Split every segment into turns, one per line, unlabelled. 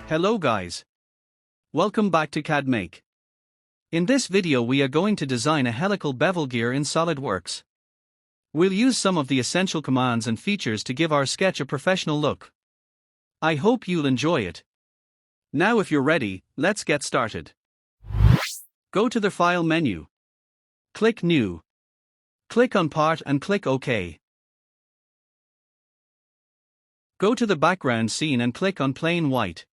Hello guys. Welcome back to CAD Make. In this video we are going to design a helical bevel gear in Solidworks. We'll use some of the essential commands and features to give our sketch a professional look. I hope you'll enjoy it. Now if you're ready, let's get started. Go to the File menu. Click New. Click on Part and click OK. Go to the background scene and click on Plain White.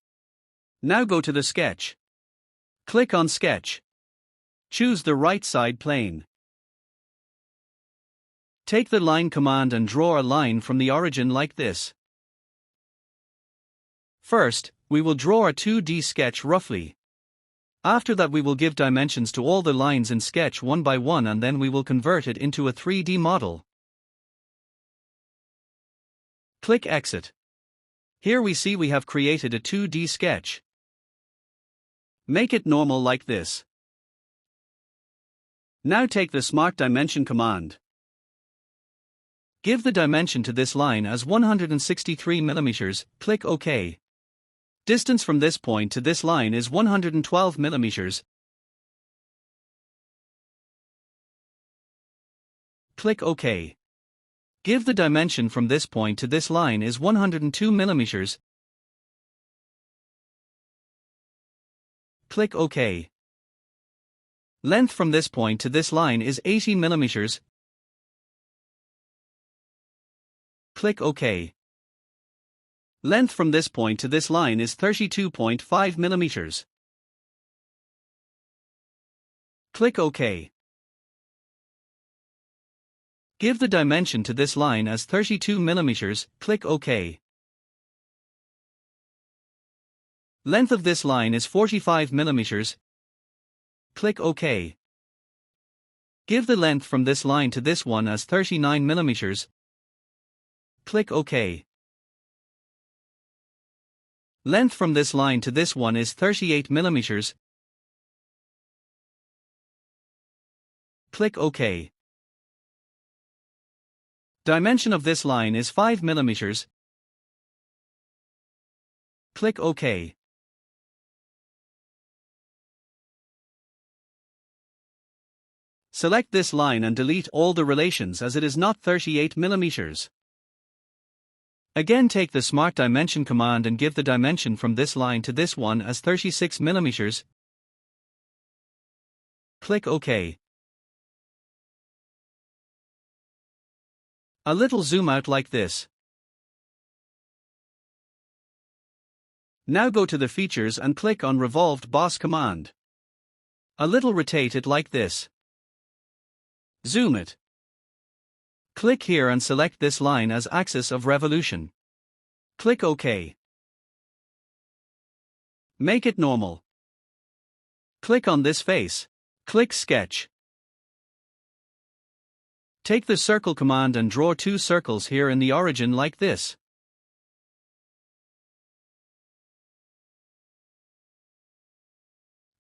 Now go to the sketch. Click on Sketch. Choose the right side plane. Take the Line command and draw a line from the origin like this. First, we will draw a 2D sketch roughly. After that we will give dimensions to all the lines in sketch one by one and then we will convert it into a 3D model. Click Exit. Here we see we have created a 2D sketch. Make it normal like this. Now take the Smart Dimension command. Give the dimension to this line as 163 mm, click OK. Distance from this point to this line is 112 mm. Click OK. Give the dimension from this point to this line is 102 mm. Click OK. Length from this point to this line is 80 mm. Click OK. Length from this point to this line is 32.5 mm. Click OK. Give the dimension to this line as 32 mm, click OK. Length of this line is 45 mm. Click OK. Give the length from this line to this one as 39 mm. Click OK. Length from this line to this one is 38 mm. Click OK. Dimension of this line is 5 mm. Click OK. Select this line and delete all the relations as it is not 38 mm. Again take the Smart Dimension command and give the dimension from this line to this one as 36 mm. Click OK. A little zoom out like this. Now go to the Features and click on Revolved Boss command. A little rotate it like this. Zoom it. Click here and select this line as axis of revolution. Click OK. Make it normal. Click on this face. Click Sketch. Take the Circle command and draw two circles here in the origin like this.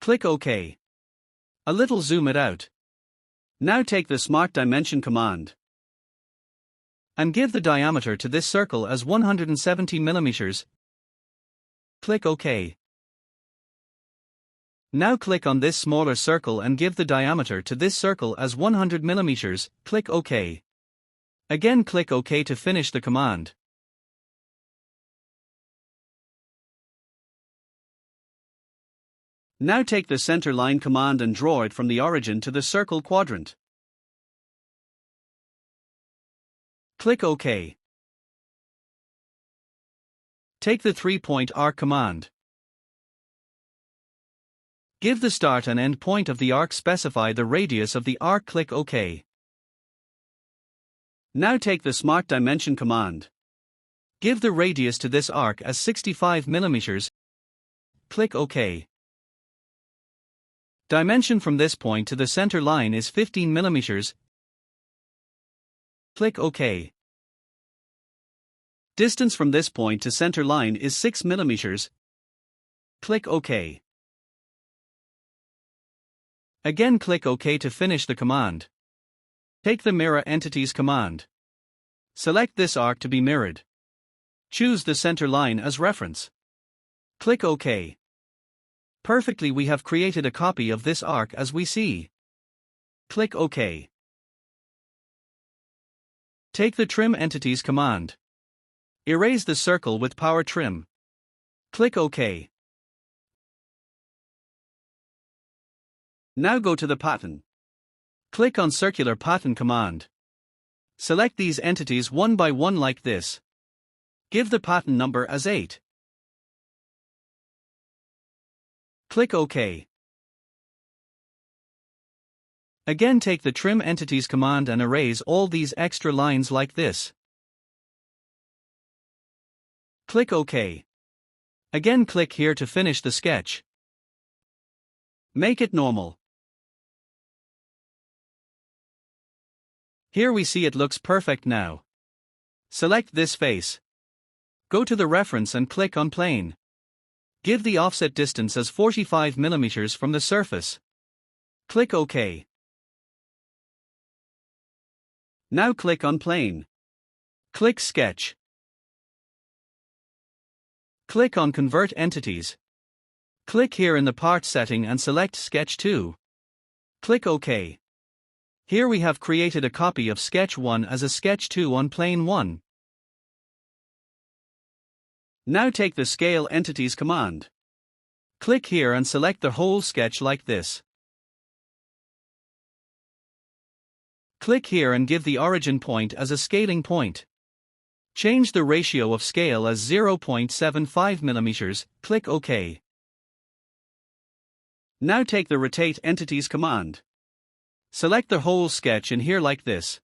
Click OK. A little zoom it out. Now take the Smart Dimension command and give the diameter to this circle as 170 mm. Click OK. Now click on this smaller circle and give the diameter to this circle as 100 mm. Click OK. Again click OK to finish the command. Now take the Center Line command and draw it from the origin to the circle quadrant. Click OK. Take the 3-point arc command. Give the start and end point of the arc, specify the radius of the arc, click OK. Now take the Smart Dimension command. Give the radius to this arc as 65 mm. Click OK. Dimension from this point to the center line is 15 mm. Click OK. Distance from this point to center line is 6 mm. Click OK. Again click OK to finish the command. Take the Mirror Entities command. Select this arc to be mirrored. Choose the center line as reference. Click OK. Perfectly, we have created a copy of this arc as we see. Click OK. Take the Trim Entities command. Erase the circle with Power Trim. Click OK. Now go to the pattern. Click on Circular Pattern command. Select these entities one by one like this. Give the pattern number as 8. Click OK. Again, take the Trim Entities command and erase all these extra lines like this. Click OK. Again, click here to finish the sketch. Make it normal. Here we see it looks perfect now. Select this face. Go to the reference and click on Plane. Give the offset distance as 45 mm from the surface. Click OK. Now click on Plane. Click Sketch. Click on Convert Entities. Click here in the Part setting and select Sketch 2. Click OK. Here we have created a copy of Sketch 1 as a Sketch 2 on Plane 1. Now take the Scale Entities command. Click here and select the whole sketch like this. Click here and give the origin point as a scaling point. Change the ratio of scale as 0.75 mm, click OK. Now take the Rotate Entities command. Select the whole sketch in here like this.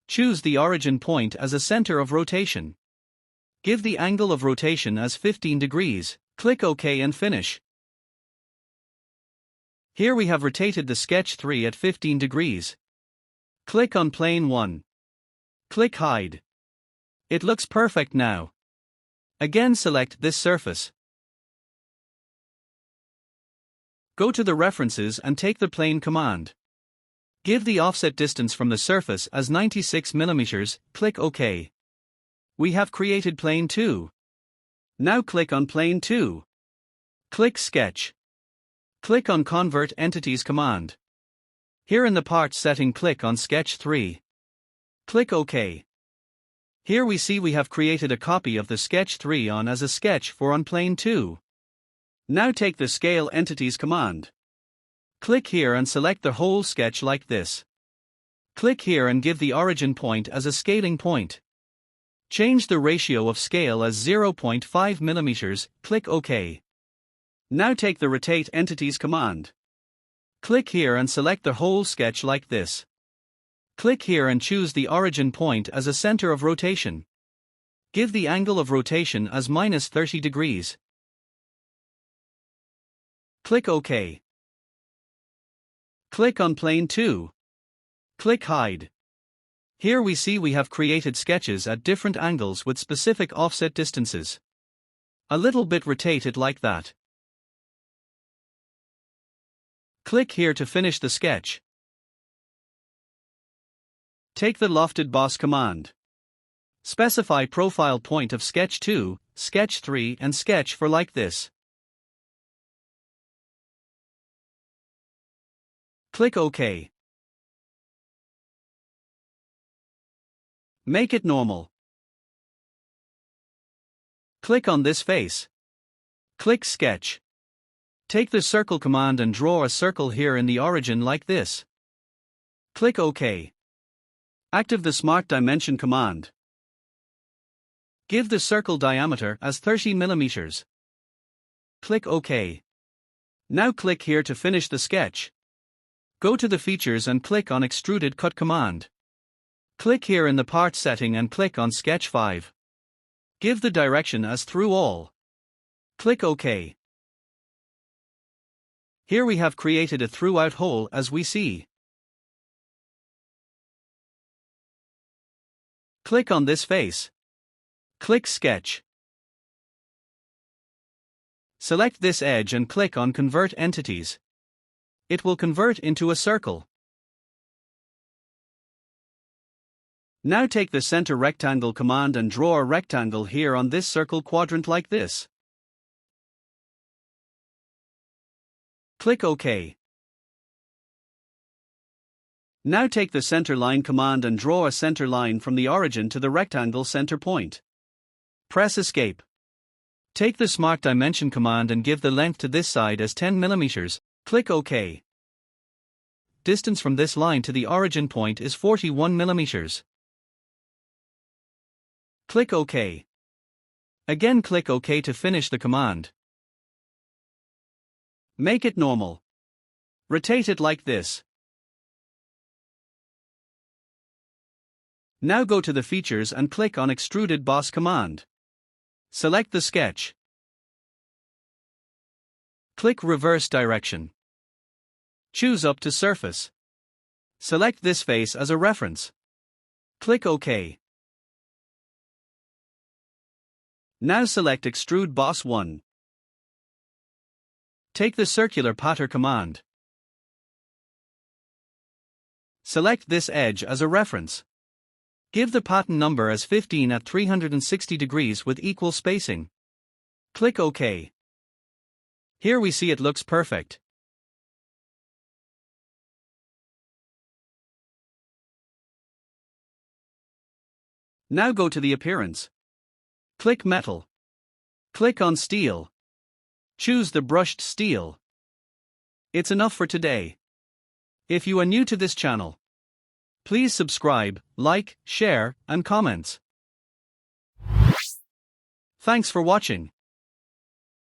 Choose the origin point as a center of rotation. Give the angle of rotation as 15 degrees, click OK and finish. Here we have rotated the sketch 3 at 15 degrees. Click on Plane 1. Click Hide. It looks perfect now. Again, select this surface. Go to the references and take the Plane command. Give the offset distance from the surface as 96 mm, click OK. We have created Plane 2. Now click on Plane 2. Click Sketch. Click on Convert Entities command. Here in the Part setting, click on Sketch 3. Click OK. Here we see we have created a copy of the Sketch 3 on as a Sketch 4 on Plane 2. Now take the Scale Entities command. Click here and select the whole sketch like this. Click here and give the origin point as a scaling point. Change the ratio of scale as 0.5 mm, click OK. Now take the Rotate Entities command. Click here and select the whole sketch like this. Click here and choose the origin point as a center of rotation. Give the angle of rotation as -30 degrees. Click OK. Click on Plane 2. Click Hide. Here we see we have created sketches at different angles with specific offset distances. A little bit rotate it like that. Click here to finish the sketch. Take the Lofted Boss command. Specify profile point of Sketch 2, Sketch 3 and Sketch 4 like this. Click OK. Make it normal. Click on this face. Click Sketch. Take the Circle command and draw a circle here in the origin like this. Click OK. Active the Smart Dimension command. Give the circle diameter as 30 mm. Click OK. Now click here to finish the sketch. Go to the Features and click on Extruded Cut command. Click here in the Part setting and click on Sketch 5. Give the direction as through all. Click OK. Here we have created a throughout hole as we see. Click on this face. Click Sketch. Select this edge and click on Convert Entities. It will convert into a circle. Now take the Center Rectangle command and draw a rectangle here on this circle quadrant like this. Click OK. Now take the center line command and draw a center line from the origin to the rectangle center point. Press Escape. Take the Smart Dimension command and give the length to this side as 10 mm. Click OK. Distance from this line to the origin point is 41 mm. Click OK. Again click OK to finish the command. Make it normal. Rotate it like this. Now go to the Features and click on Extruded Boss command. Select the sketch. Click Reverse Direction. Choose Up to Surface. Select this face as a reference. Click OK. Now select Extrude Boss 1. Take the Circular Pattern command. Select this edge as a reference. Give the pattern number as 15 at 360 degrees with equal spacing. Click OK. Here we see it looks perfect. Now go to the Appearance. Click Metal. Click on Steel. Choose the brushed steel. It's enough for today. If you are new to this channel, please subscribe, like, share, and comments. Thanks for watching.